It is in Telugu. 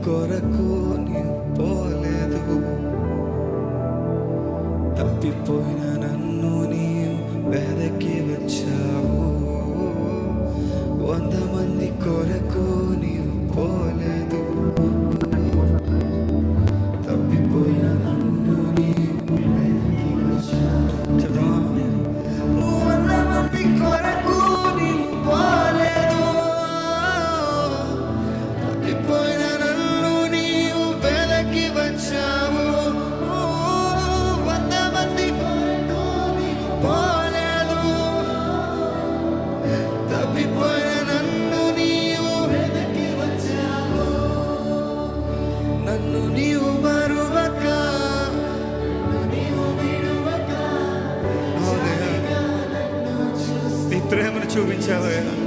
కొరకు నీవు పోలేదు. తప్పిపోయిన నన్ను నీవు వెదకి వచ్చావు. 100 మంది కొరకు నీవు పోలేదు. తప్పిపోయిన నన్ను నీవు వెదకి వచ్చావు. 100 మంది కొరకు నీవు పోలేదు. తప్పిపోయిన నన్ను నీవు వెదకి వచ్చావు. 100 మంది కొరకు నీవు పోలేదు. తప్పిపోయిన నన్ను నీవు వెదకి వచ్చావు. నన్ను నీవు మరువక, నీ ప్రేమను చూపించావయ్యా.